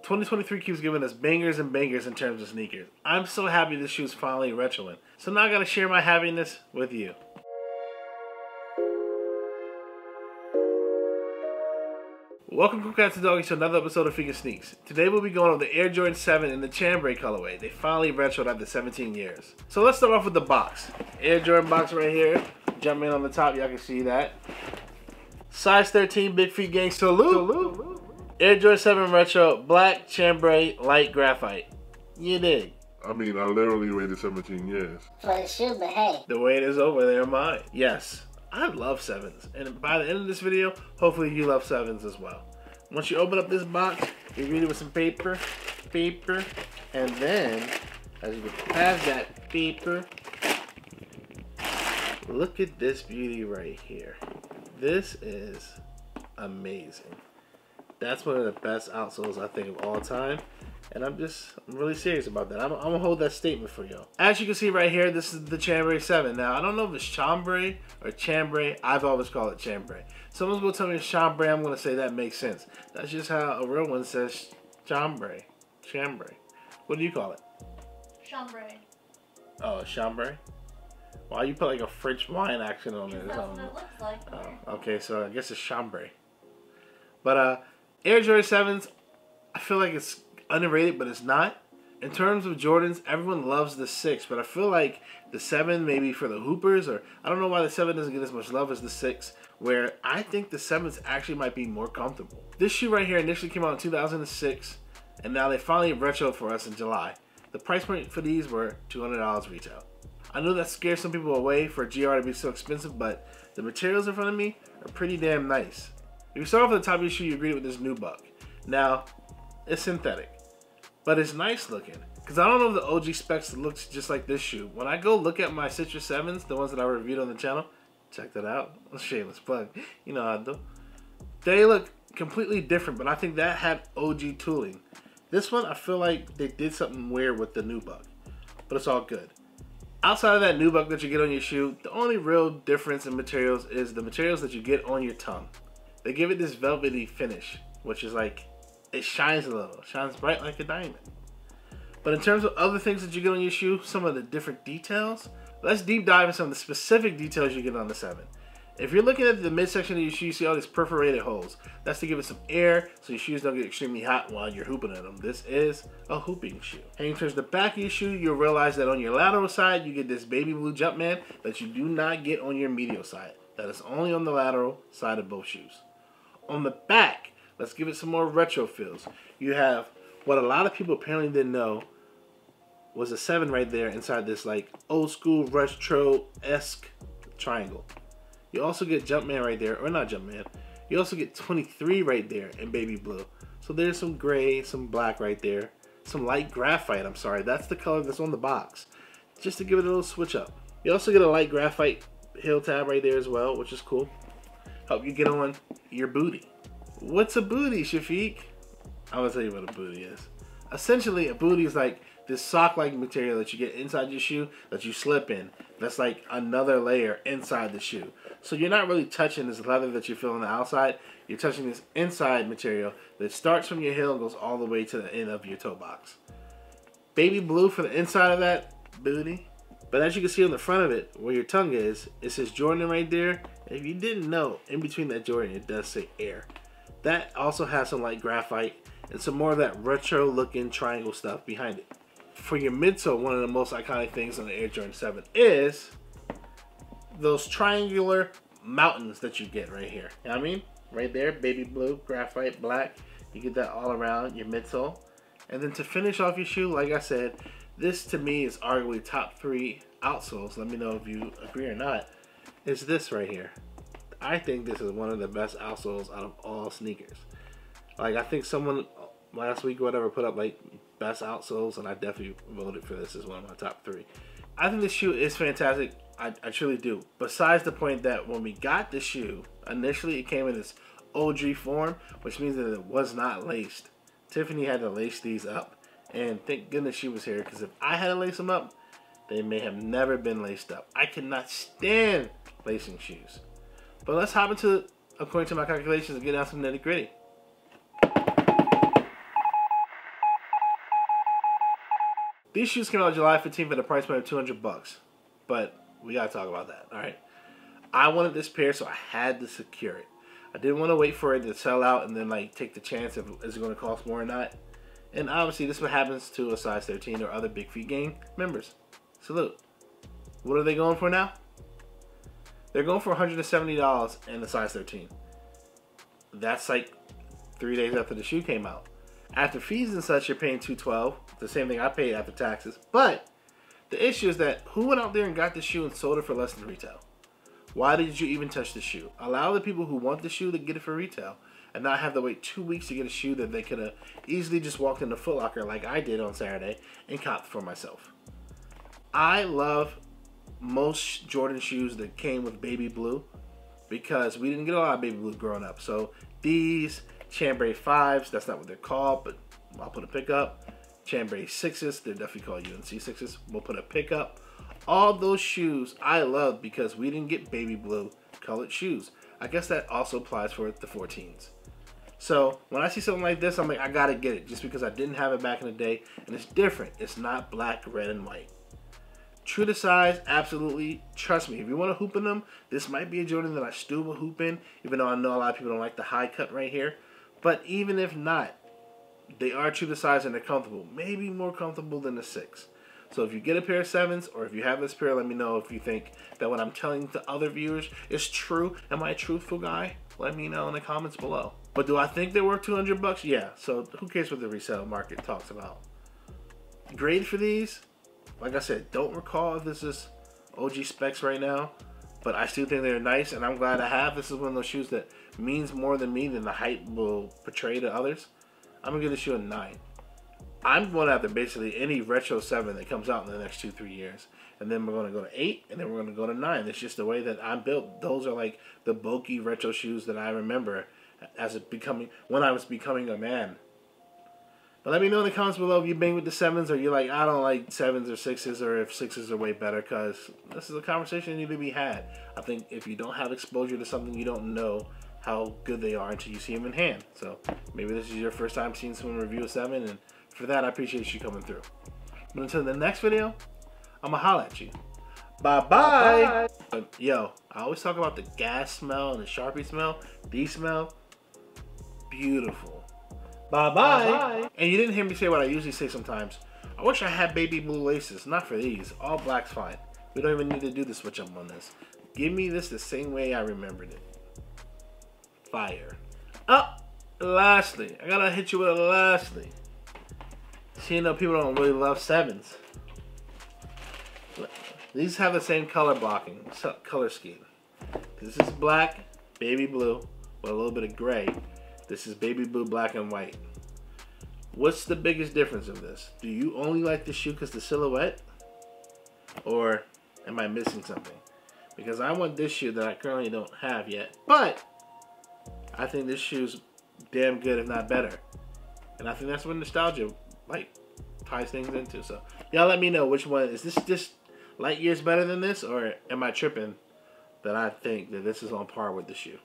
2023 keeps giving us bangers and bangers in terms of sneakers. I'm so happy this shoe is finally retroing. So now I gotta share my happiness with you. Welcome, Cool Cats and Doggies, to another episode of Figure Sneaks. Today we'll be going over the Air Jordan 7 in the chambray colorway. They finally retroed after 17 years. So let's start off with the box. Air Jordan box right here. Jumping on the top, y'all can see that. Size 13, Big Feet Gang, salute. Air Jordan 7 Retro, black, chambray, light graphite. You dig? I mean, I literally waited 17 years. For the shoe, but hey. The wait is over, they're mine. Yes, I love 7s. And by the end of this video, hopefully you love 7s as well. Once you open up this box, you read it with some paper, and then, as you get past that paper, look at this beauty right here. This is amazing. That's one of the best outsoles I think of all time. And I'm really serious about that. I'm gonna hold that statement for y'all. As you can see right here, this is the chambray 7. Now, I don't know if it's chambray or chambray. I've always called it chambray. Someone's gonna tell me it's chambray, I'm gonna say that makes sense. That's just how a real one says chambray. Chambray. What do you call it? Chambray. Oh, chambray? Why you put like a French wine accent on it or That's something? what it looks like. Oh, okay, so I guess it's chambray. But Air Jordan 7s, I feel like it's underrated, but it's not. In terms of Jordans, everyone loves the 6, but I feel like the 7 maybe for the hoopers, or I don't know why the 7 doesn't get as much love as the 6, where I think the 7s actually might be more comfortable. This shoe right here initially came out in 2006, and now they finally retroed for us in July. The price point for these were $200 retail. I know that scares some people away for a GR to be so expensive, but the materials in front of me are pretty damn nice. If you start off at the top of your shoe, you greet it with this nubuck. Now, it's synthetic, but it's nice looking. Because I don't know if the OG specs looks just like this shoe. When I go look at my Citrus 7s, the ones that I reviewed on the channel, check that out. Shameless plug. You know how I do. They look completely different, but I think that had OG tooling. This one, I feel like they did something weird with the nubuck, but it's all good. Outside of that nubuck that you get on your shoe, the only real difference in materials is the materials that you get on your tongue. They give it this velvety finish, which is like, it shines a little. It shines bright like a diamond. But in terms of other things that you get on your shoe, some of the different details, let's deep dive into some of the specific details you get on the 7. If you're looking at the midsection of your shoe, you see all these perforated holes. That's to give it some air so your shoes don't get extremely hot while you're hooping at them. This is a hooping shoe. Heading towards the back of your shoe, you'll realize that on your lateral side, you get this baby blue Jumpman that you do not get on your medial side. That is only on the lateral side of both shoes. On the back, let's give it some more retro feels. You have what a lot of people apparently didn't know was a 7 right there inside this like old school retro-esque triangle. You also get Jumpman right there, or not Jumpman. You also get 23 right there in baby blue. So there's some gray, some black right there. Some light graphite, I'm sorry. That's the color that's on the box. Just to give it a little switch up. You also get a light graphite heel tab right there as well, which is cool. Help you get on your booty. What's a booty, Shafiq? I'm gonna tell you what a booty is. Essentially, a booty is like this sock-like material that you get inside your shoe that you slip in. That's like another layer inside the shoe. So you're not really touching this leather that you feel on the outside. You're touching this inside material that starts from your heel and goes all the way to the end of your toe box. Baby blue for the inside of that booty. But as you can see on the front of it, where your tongue is, it says Jordan right there. If you didn't know, in between that Jordan, it does say Air. That also has some light graphite and some more of that retro looking triangle stuff behind it. For your midsole, one of the most iconic things on the Air Jordan 7 is those triangular mountains that you get right here. You know what I mean? Right there, baby blue, graphite, black. You get that all around your midsole. And then to finish off your shoe, like I said, this to me is arguably top 3 outsoles. Let me know if you agree or not. Is this right here. I think this is one of the best outsoles out of all sneakers. Like, I think someone last week or whatever put up like best outsoles, and I definitely voted for this as one of my top 3. I think this shoe is fantastic. I truly do. Besides the point that when we got the shoe, initially it came in this OG form, which means that it was not laced. Tiffany had to lace these up, and thank goodness she was here, because if I had to lace them up, they may have never been laced up. I cannot stand lacing shoes. But let's hop into, according to my calculations, and get down some nitty gritty. These shoes came out July 15th at a price point of $200. But we gotta talk about that. All right. I wanted this pair, so I had to secure it. I didn't want to wait for it to sell out and then like take the chance of is it going to cost more or not. And obviously, this is what happens to a size 13 or other Big Feet Gang members. Salute. What are they going for now? They're going for $170 in the size 13. That's like 3 days after the shoe came out. After fees and such, you're paying $212. The same thing I paid after taxes. But the issue is that who went out there and got the shoe and sold it for less than retail? Why did you even touch the shoe? Allow the people who want the shoe to get it for retail and not have to wait 2 weeks to get a shoe that they could have easily just walked into Foot Locker like I did on Saturday and copped for myself. I love most Jordan shoes that came with baby blue because we didn't get a lot of baby blue growing up. So these Chambray 5s, that's not what they're called, but I'll put a pick up. Chambray 6s, they're definitely called UNC 6s. We'll put a pick up. All those shoes I love because we didn't get baby blue colored shoes. I guess that also applies for the 14s. So when I see something like this, I'm like, I gotta get it just because I didn't have it back in the day and it's different. It's not black, red, and white. True to size, absolutely. Trust me, if you want to hoop in them, this might be a Jordan that I still will hoop in, even though I know a lot of people don't like the high cut right here. But even if not, they are true to size and they're comfortable. Maybe more comfortable than the 6. So if you get a pair of 7s or if you have this pair, let me know if you think that what I'm telling to other viewers is true. Am I a truthful guy? Let me know in the comments below. But do I think they're worth $200? Yeah. So who cares what the resale market talks about? Grade for these? Like I said, don't recall if this is OG specs right now. But I still think they're nice and I'm glad I have. This is one of those shoes that means more than me than the hype will portray to others. I'm going to give this shoe a 9. I'm going after basically any retro 7 that comes out in the next 2-3 years. And then we're going to go to 8, and then we're going to go to 9. It's just the way that I'm built. Those are like the bulky retro shoes that I remember when I was becoming a man. But let me know in the comments below if you bang with the 7s or you're like, I don't like 7s or 6s, or if 6s are way better, because this is a conversation that need to be had. I think if you don't have exposure to something, you don't know how good they are until you see them in hand. So maybe this is your first time seeing someone review a 7, and for that, I appreciate you coming through. But until the next video, I'm going to holler at you. Bye-bye. But, yo, I always talk about the gas smell and the Sharpie smell. These smell beautiful. Bye-bye. And you didn't hear me say what I usually say sometimes. I wish I had baby blue laces. Not for these. All black's fine. We don't even need to do the switch up on this. Give me this the same way I remembered it. Fire. Oh, lastly. I got to hit you with a lastly. So you know people don't really love 7s. These have the same color blocking, color scheme. This is black, baby blue, with a little bit of gray. This is baby blue, black, and white. What's the biggest difference of this? Do you only like the shoe because the silhouette? Or am I missing something? Because I want this shoe that I currently don't have yet. But I think this shoe's damn good, if not better. And I think that's what nostalgia like ties things into. So y'all let me know which one. Is this just light years better than this, or am I tripping that I think that this is on par with the shoe?